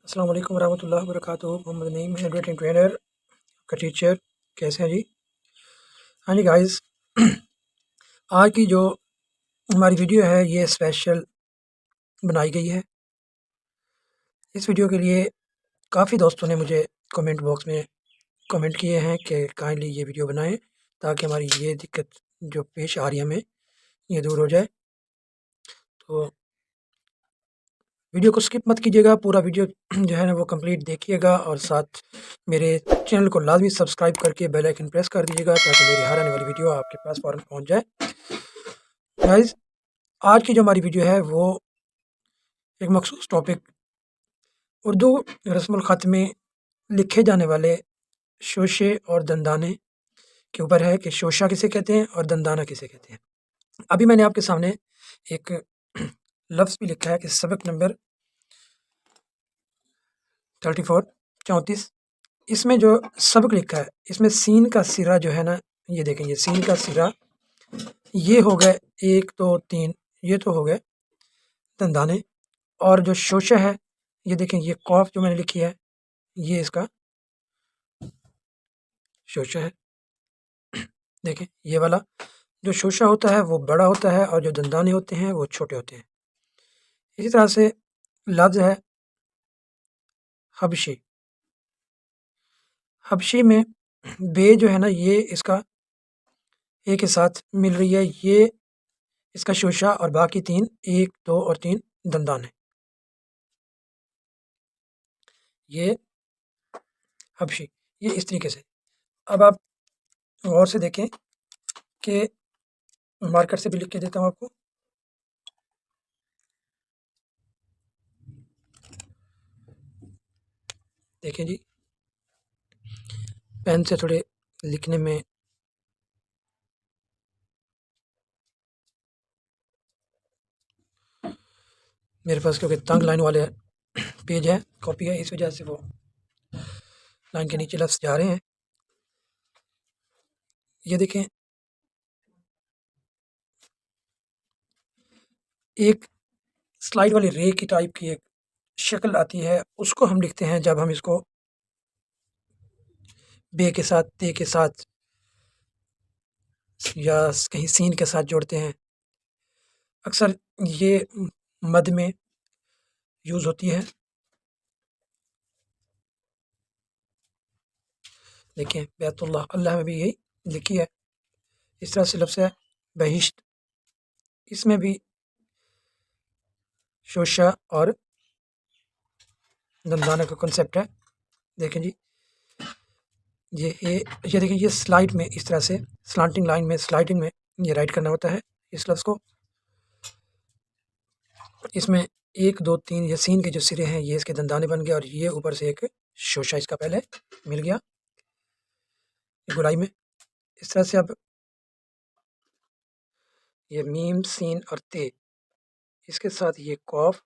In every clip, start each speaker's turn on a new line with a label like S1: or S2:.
S1: अस्सलाम वालेकुम रहमतुल्लाहि व बरकातुहू। मोहम्मद नईम हैंडराइटिंग ट्रेनर का टीचर। कैसे हैं जी? हाँ जी गाइस, आज की जो हमारी वीडियो है ये स्पेशल बनाई गई है। इस वीडियो के लिए काफ़ी दोस्तों ने मुझे कमेंट बॉक्स में कमेंट किए हैं कि काइंडली ये वीडियो बनाएं ताकि हमारी ये दिक्कत जो पेश आ रही है हमें ये दूर हो जाए। तो वीडियो को स्किप मत कीजिएगा, पूरा वीडियो जो है ना वो कंप्लीट देखिएगा और साथ मेरे चैनल को लाजमी सब्सक्राइब करके बेल आइकन प्रेस कर दीजिएगा ताकि मेरी हर आने वाली वीडियो आपके पास फ़ौरन पहुंच जाए। गाइस, आज की जो हमारी वीडियो है वो एक मखसूस टॉपिक उर्दू रस्मुल ख़त में लिखे जाने वाले शोशे और दंदाने के ऊपर है कि शोशा किसे कहते हैं और दंदाना किसे कहते हैं। अभी मैंने आपके सामने एक लफ्ज़ भी लिखा है कि सबक नंबर 34 इसमें जो सबक लिखा है इसमें सीन का सिरा जो है ना, ये देखें, ये सीन का सिरा ये हो गए 1 2 3, ये तो हो गए दंदाने। और जो शोशा है ये देखें, ये कॉफ जो मैंने लिखी है ये इसका शोशा है। देखें, ये वाला जो शोशा होता है वो बड़ा होता है और जो दंदाने होते हैं वो छोटे होते हैं। इसी तरह से लफ्ज़ है हबशी। हबशी में बे जो है ना ये इसका ए के साथ मिल रही है, ये इसका शोशा और बाकी 3 1 2 और 3 दंदान है। ये हबशी, ये इस तरीके से। अब आप गौर से देखें कि मार्कर से भी लिख के देता हूँ आपको। देखें जी, पेन से थोड़े लिखने में मेरे पास क्योंकि तंग लाइन वाले पेज है, कॉपी है, इस वजह से वो लाइन के नीचे लफ्ज़ जा रहे हैं। ये देखें, एक स्लाइड वाली रे की टाइप की एक शक्ल आती है, उसको हम लिखते हैं जब हम इसको बे के साथ, ते के साथ या कहीं सीन के साथ जोड़ते हैं। अक्सर ये मद में यूज़ होती है। देखिए, बैतुल्लाह, अल्लाह में भी यही लिखी है। इस तरह से लफ्ज़ है बहिश्त, इसमें भी शोशा और दंदाना का कॉन्सेप्ट है। देखें जी, ये देखिए, ये स्लाइड में इस तरह से स्लांटिंग लाइन में, स्लाइडिंग में ये राइट करना होता है इस लफ्ज़ को। इसमें 1 2 3 ये सीन के जो सिरे हैं ये इसके दंदाने बन गए और ये ऊपर से एक शोशा इसका पहले मिल गया गोलाई में। इस तरह से अब ये मीम, सीन और ते, इसके साथ ये कॉफ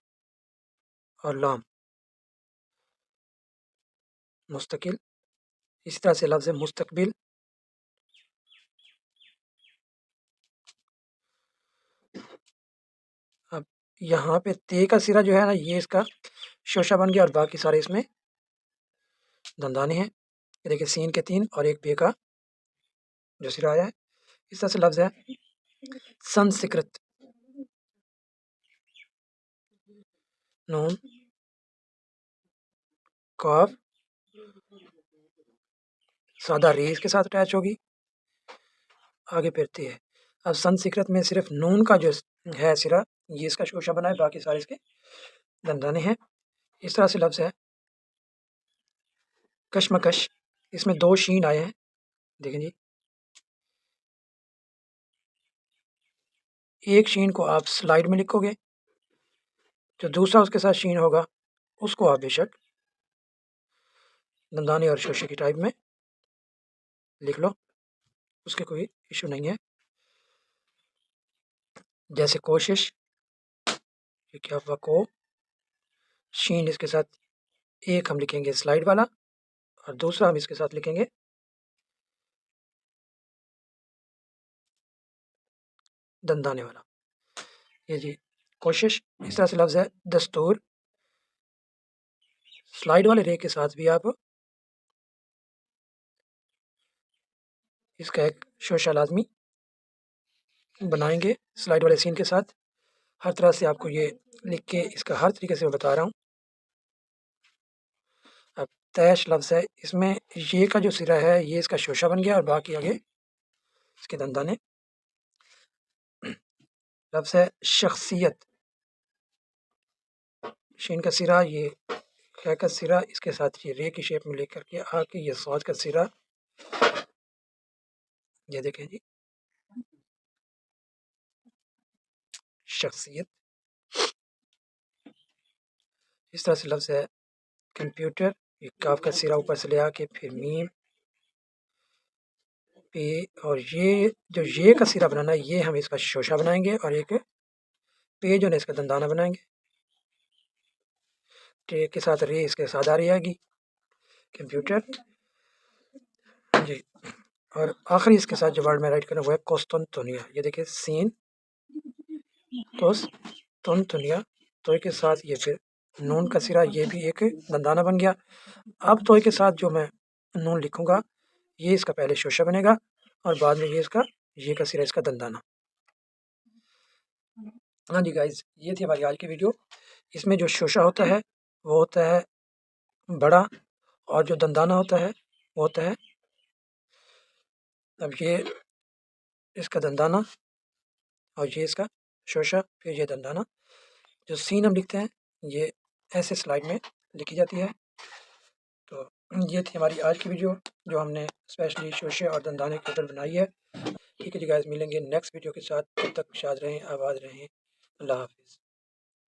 S1: और लाम मुस्तकिल। इसी तरह से लफ्ज़ मुस्तकबिल, अब यहाँ पे ते का सिरा जो है ना ये इसका शोशा बन गया और बाकी सारे इसमें दंदाने हैं। ये देखिए, सीन के 3 और एक बे का जो सिरा आया है। इस तरह से लफ्ज़ है संस्कृत, नून, कॉफ, सादा रे इसके साथ अटैच होगी, आगे फिर ते है। अब संस्कृत में सिर्फ नून का जो है सिरा ये इसका शोशा बना है, बाकी सारे इसके दंदाने हैं। इस तरह से लफ्ज़ है कशमकश, इसमें 2 शीन आए हैं। देखें जी, एक शीन को आप स्लाइड में लिखोगे, जो दूसरा उसके साथ शीन होगा उसको आप बेशक दंदाने और शोशे की टाइप में लिख लो, उसके कोई इशू नहीं है। जैसे कोशिश, ये क्या हुआ, को शीन इसके साथ एक हम लिखेंगे स्लाइड वाला और दूसरा हम इसके साथ लिखेंगे दंदाने वाला। ये जी कोशिश। इस तरह से लफ्ज़ है दस्तूर, स्लाइड वाले रे के साथ भी आप इसका एक शोशा लाजमी बनाएंगे स्लाइड वाले सीन के साथ। हर तरह से आपको ये लिख के इसका हर तरीके से मैं बता रहा हूँ। अब तैश लफ्ज़ है, इसमें ये का जो सिरा है ये इसका शोशा बन गया और बाकी आगे इसके दंदाने। लफ्ज़ है शख्सियत, शीन का सिरा, ये ख का सिरा, इसके साथ ये रे की शेप में लेकर के आके ये स्वाद का सिरा, ये देखें जी शख्सियत। इस तरह से लफ्ज़ है कंप्यूटर, ये काफ का सिरा ऊपर से ले आके फिर मीम पे, और ये जो ये का सिरा बनाना है ये हम इसका शोशा बनाएंगे और एक पे जो है इसका दंदाना बनाएंगे। टे के साथ रे इसके साथ आ रही आएगी कंप्यूटर जी। और आखिरी इसके साथ जो वर्ड में राइट करना वो है कोस्तुनतुनिया। ये देखिए सीन कोस्तुनतुनिया, तो के साथ ये फिर नून का सिरा, ये भी एक दंदाना बन गया। अब तो के साथ जो मैं नून लिखूंगा ये इसका पहले शोशा बनेगा और बाद में ये इसका ये का सिरा इसका दंदाना। हाँ जी गाइज, ये थी हमारी आज की वीडियो। इसमें जो शोशा होता है वो होता है बड़ा और जो दंदाना होता है वो होता है, अब ये इसका दंदाना और ये इसका शोशा फिर ये दंदाना। जो सीन हम लिखते हैं ये ऐसे स्लाइड में लिखी जाती है। तो ये थी हमारी आज की वीडियो जो हमने स्पेशली शोशे और दंदाने के ऊपर बनाई है। ठीक है जी गाइस, मिलेंगे नेक्स्ट वीडियो के साथ, तब तक शाद रहें, आबाद रहें, अल्लाह हाफिज़।